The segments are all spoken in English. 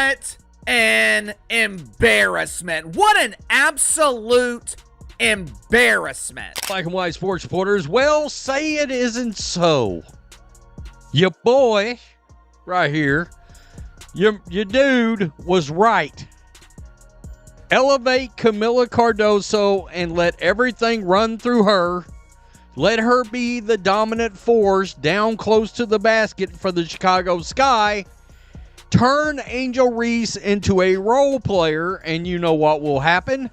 What an embarrassment. What an absolute embarrassment. Black and white sports reporters, well, say it isn't so. Your boy, right here, your dude was right. Elevate Kamilla Cardoso and let everything run through her. Let her be the dominant force down close to the basket for the Chicago Sky. Turn Angel Reese into a role player, and you know what will happen?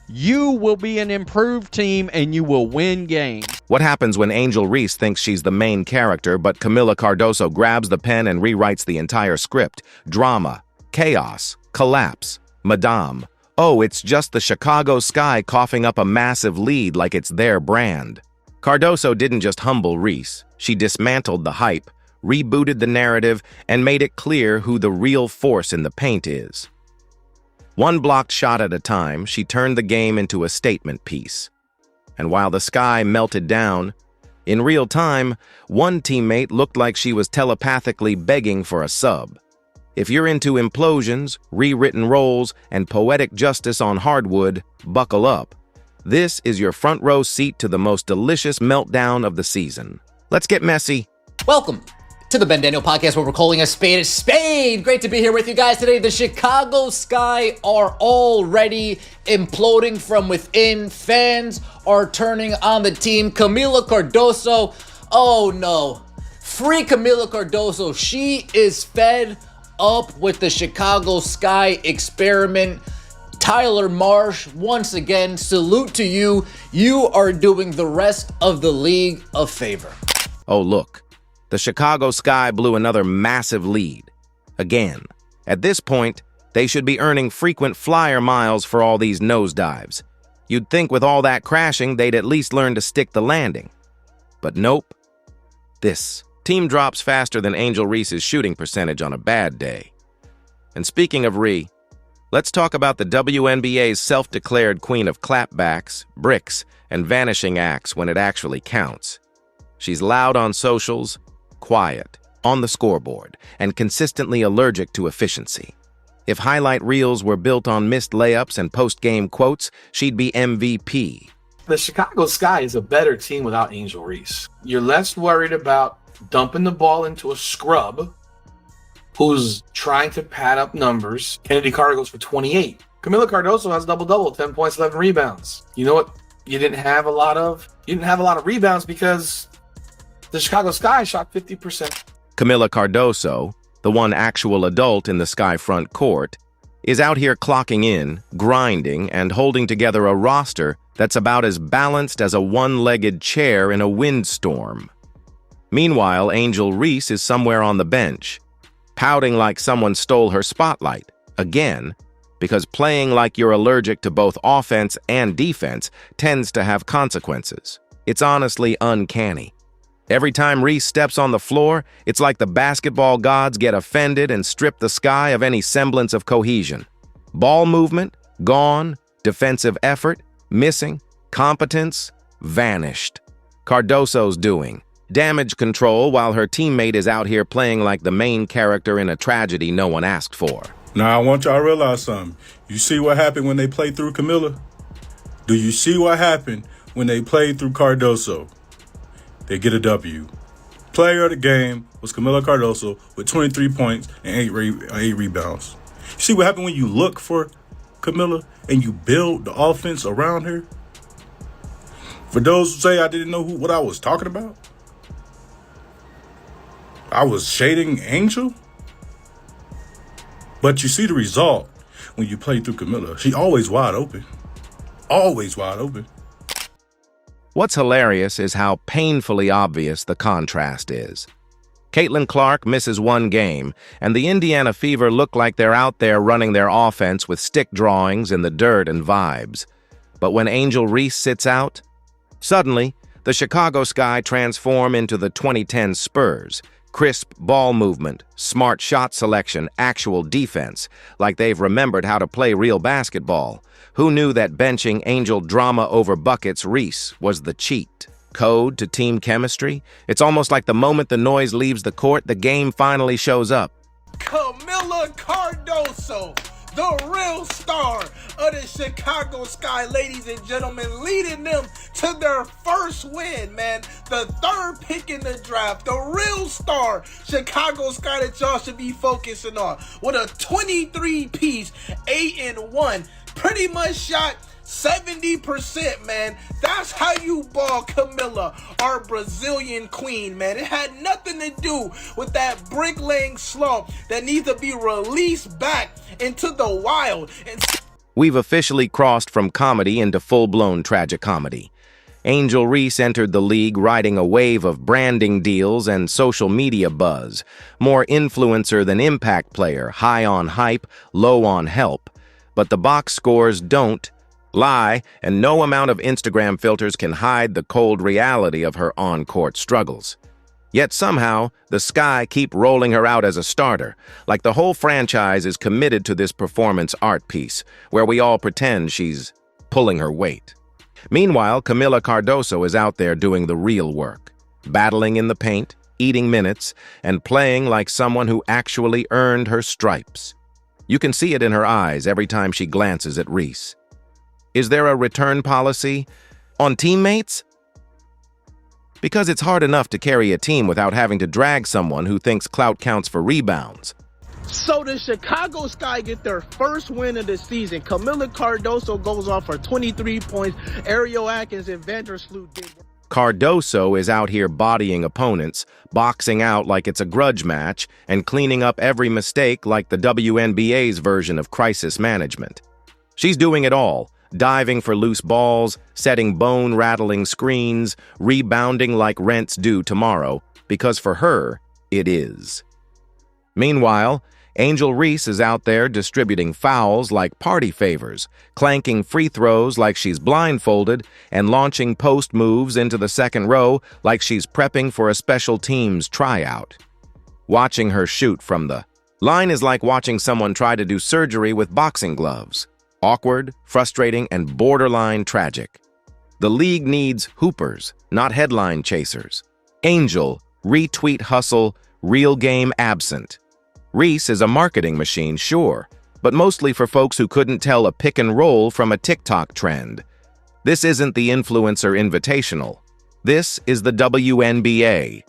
You will be an improved team, and you will win games. What happens when Angel Reese thinks she's the main character, but Kamilla Cardoso grabs the pen and rewrites the entire script? Drama, chaos, collapse, Madame. Oh, it's just the Chicago Sky coughing up a massive lead like it's their brand. Cardoso didn't just humble Reese. She dismantled the hype, rebooted the narrative, and made it clear who the real force in the paint is. One blocked shot at a time, she turned the game into a statement piece. And while the Sky melted down, in real time, one teammate looked like she was telepathically begging for a sub. If you're into implosions, rewritten roles, and poetic justice on hardwood, buckle up. This is your front row seat to the most delicious meltdown of the season. Let's get messy. Welcome to the Ben Daniel Podcast, where we're calling a spade. Great to be here with you guys today. The Chicago Sky are already imploding from within. Fans are turning on the team. Kamilla Cardoso, oh no. Free Kamilla Cardoso. She is fed up with the Chicago Sky experiment. Tyler Marsh, once again, salute to you. You are doing the rest of the league a favor. Oh, look. The Chicago Sky blew another massive lead. Again. At this point, they should be earning frequent flyer miles for all these nosedives. You'd think with all that crashing, they'd at least learn to stick the landing. But nope. This team drops faster than Angel Reese's shooting percentage on a bad day. And speaking of Ree, let's talk about the WNBA's self-declared queen of clapbacks, bricks, and vanishing acts when it actually counts. She's loud on socials, quiet on the scoreboard, and consistently allergic to efficiency. If highlight reels were built on missed layups and post-game quotes, she'd be MVP. The Chicago Sky is a better team without Angel Reese. You're less worried about dumping the ball into a scrub who's trying to pad up numbers. Kennedy Carter goes for 28. Kamilla Cardoso has double-double, 10 points, 11 rebounds. You know what you didn't have a lot of? You didn't have a lot of rebounds because the Chicago Sky shot 50%. Kamilla Cardoso, the one actual adult in the Sky front court, is out here clocking in, grinding, and holding together a roster that's about as balanced as a one-legged chair in a windstorm. Meanwhile, Angel Reese is somewhere on the bench, pouting like someone stole her spotlight, again, because playing like you're allergic to both offense and defense tends to have consequences. It's honestly uncanny. Every time Reese steps on the floor, it's like the basketball gods get offended and strip the Sky of any semblance of cohesion. Ball movement, gone. Defensive effort, missing. Competence, vanished. Cardoso's doing damage control while her teammate is out here playing like the main character in a tragedy no one asked for. Now, I want y'all to realize something. You see what happened when they played through Kamilla? Do you see what happened when they played through Cardoso? They get a W. Player of the game was Kamilla Cardoso with 23 points and 8 rebounds. You see what happened when you look for Kamilla and you build the offense around her? For those who say I didn't know what I was talking about, I was shading Angel. But you see the result when you play through Kamilla. She always wide open. Always wide open. What's hilarious is how painfully obvious the contrast is. Caitlin Clark misses one game, and the Indiana Fever look like they're out there running their offense with stick drawings in the dirt and vibes. But when Angel Reese sits out, suddenly, the Chicago Sky transform into the 2010 Spurs. Crisp ball movement, smart shot selection, actual defense, like they've remembered how to play real basketball. Who knew that benching Angel drama over buckets Reese was the cheat? Code to team chemistry? It's almost like the moment the noise leaves the court, the game finally shows up. Kamilla Kamilla Cardoso, the real star of the Chicago Sky, ladies and gentlemen, leading them to their first win, man. The third pick in the draft, the real star, Chicago Sky, that y'all should be focusing on. With a 23-piece, 8-1, pretty much shot 70%, man. That's how you ball Kamilla, our Brazilian queen, man. It had nothing to do with that bricklaying slump that needs to be released back into the wild. And We've officially crossed from comedy into full-blown tragicomedy. Angel Reese entered the league riding a wave of branding deals and social media buzz. More influencer than impact player, high on hype, low on help. But the box scores don't lie, and no amount of Instagram filters can hide the cold reality of her on-court struggles. Yet somehow, the Sky keep rolling her out as a starter, like the whole franchise is committed to this performance art piece, where we all pretend she's pulling her weight. Meanwhile, Kamilla Cardoso is out there doing the real work, battling in the paint, eating minutes, and playing like someone who actually earned her stripes. You can see it in her eyes every time she glances at Reese. Is there a return policy on teammates? Because it's hard enough to carry a team without having to drag someone who thinks clout counts for rebounds. So the Chicago Sky get their first win of the season. Kamilla Cardoso goes off for 23 points. Ariel Atkins and Vandersloot did. Cardoso is out here bodying opponents, boxing out like it's a grudge match, and cleaning up every mistake like the WNBA's version of crisis management. She's doing it all. Diving for loose balls, setting bone-rattling screens, rebounding like rent's due tomorrow, because for her, it is. Meanwhile, Angel Reese is out there distributing fouls like party favors, clanking free throws like she's blindfolded, and launching post moves into the second row like she's prepping for a special teams tryout. Watching her shoot from the line is like watching someone try to do surgery with boxing gloves. Awkward, frustrating, and borderline tragic. The league needs hoopers, not headline chasers. Angel, retweet hustle, real game absent. Reese is a marketing machine, sure, but mostly for folks who couldn't tell a pick and roll from a TikTok trend. This isn't the Influencer Invitational. This is the WNBA.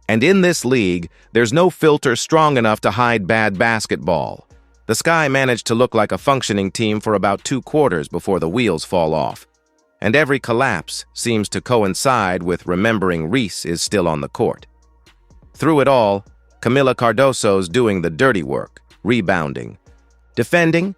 And in this league, there's no filter strong enough to hide bad basketball. The Sky managed to look like a functioning team for about 2 quarters before the wheels fall off. And every collapse seems to coincide with remembering Reese is still on the court. Through it all, Kamilla Cardoso's doing the dirty work, rebounding, defending,